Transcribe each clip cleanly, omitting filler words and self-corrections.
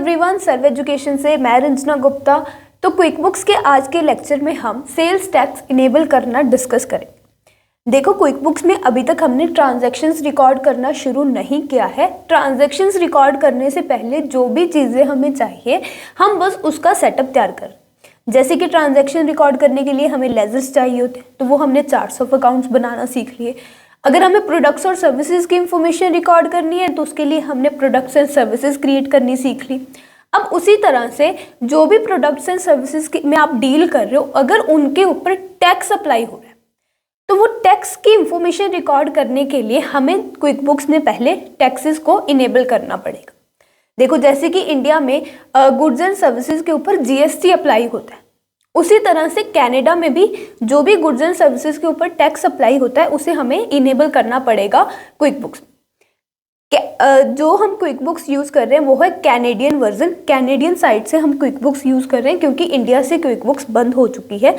Everyone, सर्व education से मैं रंजना गुप्ता। तो क्विक बुक्स के आज के लेक्चर में हम सेल्स टैक्स इनेबल करना डिस्कस करें। देखो, क्विक बुक्स में अभी तक हमने ट्रांजैक्शंस रिकॉर्ड करना शुरू नहीं किया है। ट्रांजैक्शंस रिकॉर्ड करने से पहले जो भी चीज़ें हमें चाहिए हम बस उसका सेटअप तैयार कर। जैसे कि ट्रांजैक्शन रिकॉर्ड करने के लिए हमें लेजर्स चाहिए होते हैं, तो वो हमने चार्ट्स ऑफ अकाउंट्स बनाना सीख लिए। अगर हमें प्रोडक्ट्स और सर्विसेज की इंफॉर्मेशन रिकॉर्ड करनी है तो उसके लिए हमने प्रोडक्ट्स एंड सर्विसेज क्रिएट करनी सीख ली। अब उसी तरह से जो भी प्रोडक्ट्स एंड सर्विसेज में आप डील कर रहे हो, अगर उनके ऊपर टैक्स अप्लाई हो रहा है तो वो टैक्स की इंफॉर्मेशन रिकॉर्ड करने के लिए हमें क्विक बुक्स में पहले टैक्सेस को इनेबल करना पड़ेगा। देखो, जैसे कि इंडिया में गुड्स एंड सर्विसेज के ऊपर जीएसटी अप्लाई होता है, उसी तरह से कनाडा में भी जो भी गुड्स एंड सर्विसेज के ऊपर टैक्स अप्लाई होता है उसे हमें इनेबल करना पड़ेगा क्विक बुक्स। जो हम क्विक बुक्स यूज़ कर रहे हैं वो है कैनेडियन वर्जन। कैनेडियन साइड से हम क्विक बुक्स यूज़ कर रहे हैं क्योंकि इंडिया से क्विक बुक्स बंद हो चुकी है।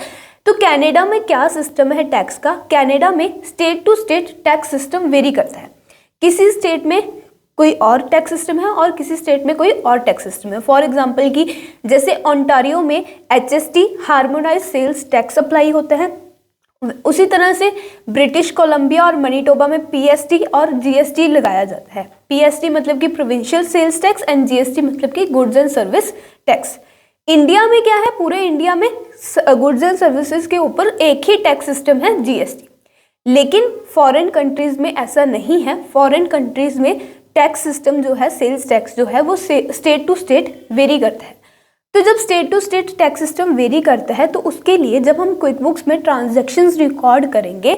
तो कनाडा में क्या सिस्टम है टैक्स का? कनाडा में state to state tax system vary करता है। किसी स्टेट में कोई और टैक्स सिस्टम है और किसी स्टेट में कोई और टैक्स सिस्टम है। फॉर एग्जांपल की जैसे ओंटारियो में HST harmonize sales tax apply होता है, उसी तरह से ब्रिटिश कोलंबिया और मनीटोबा में PST और GST लगाया जाता है। PST मतलब कि provincial sales tax and GST मतलब कि goods and service tax. India में क्या है? पूरे इंडिया में गुड्स एंड सर्विसेज के ऊपर एक ही टैक्स सिस्टम है, GST। लेकिन फॉरेन कंट्रीज में ऐसा नहीं है। फॉरेन कंट्रीज में टैक्स सिस्टम जो है, सेल्स टैक्स जो है वो स्टेट टू स्टेट वेरी करता है। तो जब state to state tax system vary करता है तो उसके लिए जब हम क्विक बुक्स में ट्रांजैक्शंस रिकॉर्ड करेंगे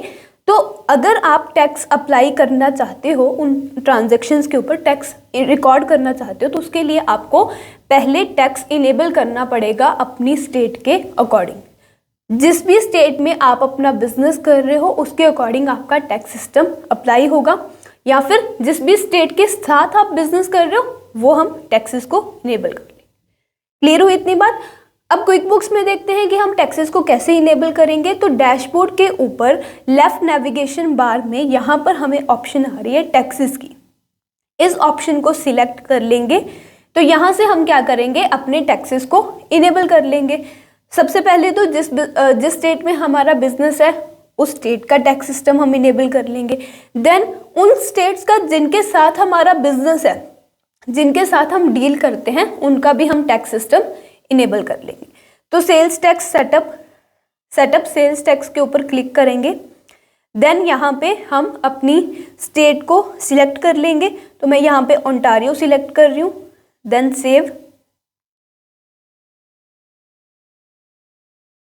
तो अगर आप टैक्स अप्लाई करना चाहते हो, उन ट्रांजैक्शंस के ऊपर टैक्स रिकॉर्ड करना चाहते हो, तो उसके लिए आपको पहले टैक्स इनेबल करना पड़ेगा अपनी स्टेट के अकॉर्डिंग। जिस भी स्टेट में आप अपना बिजनेस कर रहे हो उसके अकॉर्डिंग आपका टैक्स सिस्टम अप्लाई होगा, या फिर जिस भी स्टेट के साथ आप बिजनेस कर रहे हो वो हम टैक्सेस को इनेबल कर लें। क्लियर हुई इतनी बात? अब क्विक बुक्स में देखते हैं कि हम टैक्सेस को कैसे इनेबल करेंगे। तो डैशबोर्ड के ऊपर लेफ्ट नेविगेशन बार में यहाँ पर हमें ऑप्शन आ रही है टैक्सेस की। इस ऑप्शन को सिलेक्ट कर लेंगे तो यहाँ से हम क्या करेंगे, अपने टैक्सेस को इनेबल कर लेंगे। सबसे पहले तो जिस स्टेट में हमारा बिजनेस है उस स्टेट का टैक्स सिस्टम हम इनेबल कर लेंगे। देन उन स्टेट्स का जिनके साथ हमारा बिजनेस है, जिनके साथ हम डील करते हैं, उनका भी हम टैक्स सिस्टम इनेबल कर लेंगे। तो sales tax setup sales tax के ऊपर क्लिक करेंगे। देन यहाँ पे हम अपनी स्टेट को सिलेक्ट कर लेंगे। तो मैं यहाँ पे ओंटारियो सिलेक्ट कर रही हूँ। Then save.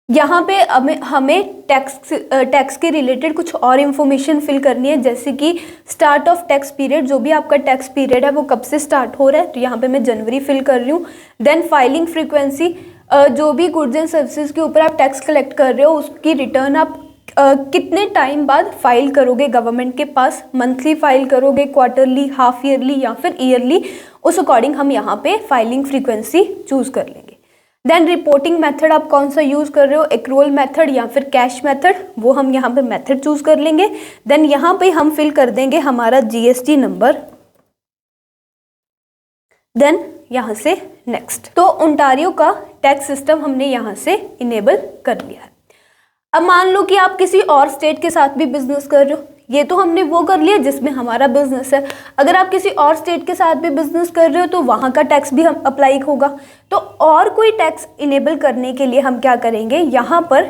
यहाँ पे हमें टैक्स के रिलेटेड कुछ और इन्फॉर्मेशन फिल करनी है, जैसे कि स्टार्ट ऑफ टैक्स पीरियड, जो भी आपका टैक्स पीरियड है वो कब से स्टार्ट हो रहा है, तो यहाँ पे मैं जनवरी फिल कर रही हूँ। देन फाइलिंग फ्रीक्वेंसी, जो भी गुड्स एंड सर्विसेज के ऊपर आप टैक्स कलेक्ट कर रहे हो उसकी रिटर्न आप कितने टाइम बाद फाइल करोगे गवर्नमेंट के पास, मंथली फाइल करोगे, क्वार्टरली, हाफ ईयरली या फिर ईयरली, उस अकॉर्डिंग हम यहाँ पे फाइलिंग फ्रीक्वेंसी चूज कर लेंगे। देन रिपोर्टिंग मेथड आप कौन सा यूज़ कर रहे हो, एक्रूअल मेथड या फिर कैश मेथड, वो हम यहाँ पे मेथड चूज कर लेंगे। देन यहाँ पे हम फिल कर देंगे हमारा GST नंबर। देन यहाँ से नेक्स्ट। तो ओंटारियो का टैक्स सिस्टम हमने यहाँ से इनेबल कर लिया है। अब मान लो कि आप किसी और स्टेट के साथ भी बिजनेस कर रहे हो। ये तो हमने वो कर लिया जिसमें हमारा बिजनेस है। अगर आप किसी और स्टेट के साथ भी बिजनेस कर रहे हो तो वहाँ का टैक्स भी हम अप्लाई होगा। तो और कोई टैक्स इनेबल करने के लिए हम क्या करेंगे, यहाँ पर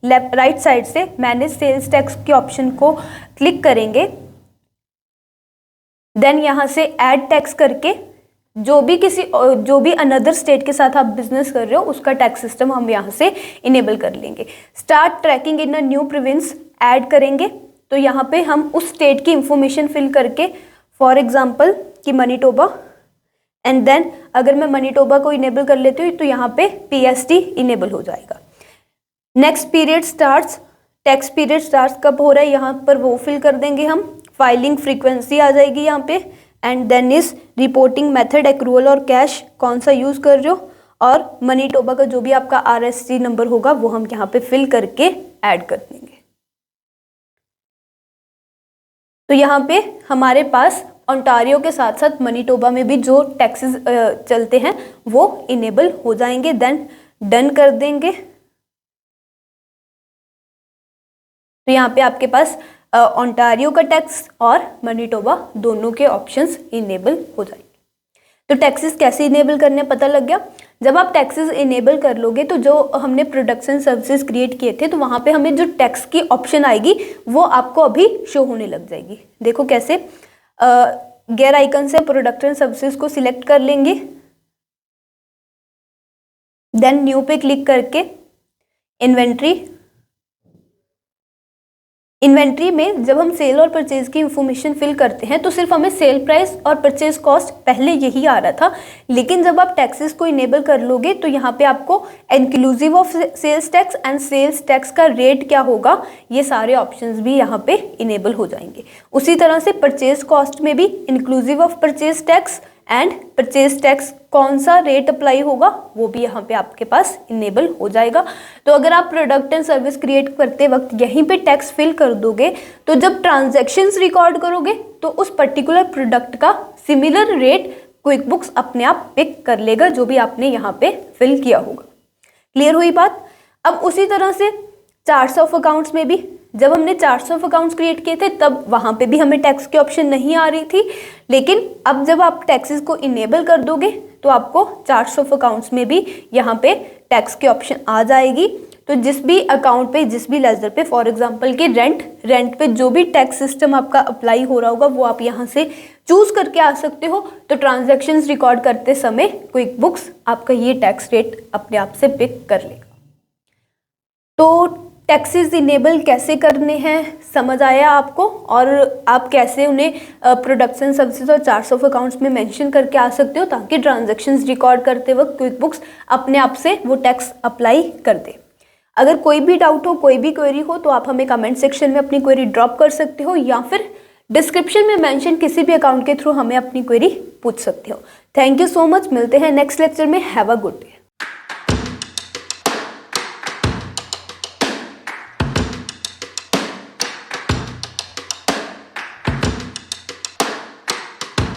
लेफ्ट राइट साइड से मैनेज सेल्स टैक्स के ऑप्शन को क्लिक करेंगे। देन यहाँ से ऐड टैक्स करके जो भी अनदर स्टेट के साथ आप बिजनेस कर रहे हो उसका टैक्स सिस्टम हम यहाँ से इनेबल कर लेंगे। Start tracking in a new province add करेंगे। तो यहाँ पे हम उस स्टेट की इंफॉर्मेशन फिल करके, फॉर एग्जांपल कि मनीटोबा, एंड देन अगर मैं मनीटोबा को इनेबल कर लेती हूँ तो यहाँ पे PST इनेबल हो जाएगा। Next period starts, tax period starts कब हो रहा है यहाँ पर वो फिल कर देंगे हम। फाइलिंग फ्रीक्वेंसी आ जाएगी यहाँ पे। And then is reporting method, accrual और कैश कौन सा यूज़ कर रहे हो, और मनीटोबा का जो भी आपका RST नंबर होगा वो हम यहाँ पे फिल करके ऐड कर देंगे। तो यहाँ पे हमारे पास ओंटारियो के साथ साथ मनीटोबा में भी जो टैक्सेस चलते हैं वो इनेबल हो जाएंगे। देन डन कर देंगे। तो यहाँ पे आपके पास ओंटारियो का टैक्स और मनीटोबा दोनों के ऑप्शंस इनेबल हो जाएंगे। तो टैक्सेस कैसे इनेबल करने पता लग गया। जब आप टैक्सेस इनेबल कर लोगे तो जो हमने प्रोडक्ट्स एंड सर्विसेज क्रिएट किए थे तो वहाँ पे हमें जो टैक्स की ऑप्शन आएगी वो आपको अभी शो होने लग जाएगी। देखो कैसे, गेयर आइकन से प्रोडक्ट एंड सर्विसेज को सिलेक्ट कर लेंगे, देन न्यू पे क्लिक करके इन्वेंट्री में जब हम सेल और परचेज की इंफॉर्मेशन फिल करते हैं तो सिर्फ हमें सेल प्राइस और परचेज कॉस्ट पहले यही आ रहा था, लेकिन जब आप टैक्सेस को इनेबल कर लोगे तो यहाँ पे आपको inclusive of sales tax and sales tax का रेट क्या होगा ये सारे ऑप्शंस भी यहाँ पे इनेबल हो जाएंगे। उसी तरह से परचेज कॉस्ट में भी inclusive of purchase tax and purchase tax कौन सा रेट अप्लाई होगा वो भी यहाँ पे आपके पास इनेबल हो जाएगा। तो अगर आप प्रोडक्ट एंड सर्विस क्रिएट करते वक्त यहीं पे टैक्स फिल कर दोगे तो जब ट्रांजैक्शंस रिकॉर्ड करोगे तो उस पर्टिकुलर प्रोडक्ट का सिमिलर रेट क्विक बुक्स अपने आप पिक कर लेगा जो भी आपने यहाँ पे फिल किया होगा। क्लियर हुई बात। अब उसी तरह से चार्ट्स ऑफ अकाउंट्स में भी जब हमने चार्ट्स ऑफ अकाउंट्स क्रिएट किए थे तब वहाँ पे भी हमें टैक्स की ऑप्शन नहीं आ रही थी, लेकिन अब जब आप टैक्सेस को इनेबल कर दोगे तो आपको चार्ट्स ऑफ अकाउंट्स में भी यहाँ पे टैक्स की ऑप्शन आ जाएगी। तो जिस भी अकाउंट पे, जिस भी लेजर पे, फॉर एग्जांपल कि रेंट पे जो भी टैक्स सिस्टम आपका अप्लाई हो रहा होगा वो आप यहाँ से चूज करके आ सकते हो। तो ट्रांजैक्शंस रिकॉर्ड करते समय क्विक बुक्स आपका ये टैक्स रेट अपने आप से पिक कर लेगा। तो टैक्सेस इनेबल कैसे करने हैं समझ आया आपको, और आप कैसे उन्हें प्रोडक्ट्स एंड सर्विसेज और चार्ट्स ऑफ अकाउंट्स में मेंशन करके आ सकते हो ताकि ट्रांजैक्शंस रिकॉर्ड करते वक्त क्विक बुक्स अपने आप से वो टैक्स अप्लाई कर दे। अगर कोई भी डाउट हो, कोई भी क्वेरी हो तो आप हमें कमेंट सेक्शन में अपनी क्वेरी ड्रॉप कर सकते हो या फिर डिस्क्रिप्शन में मेंशन किसी भी अकाउंट के थ्रू हमें अपनी क्वेरी पूछ सकते हो। Thank you so much. मिलते हैं नेक्स्ट लेक्चर में। Have a good day.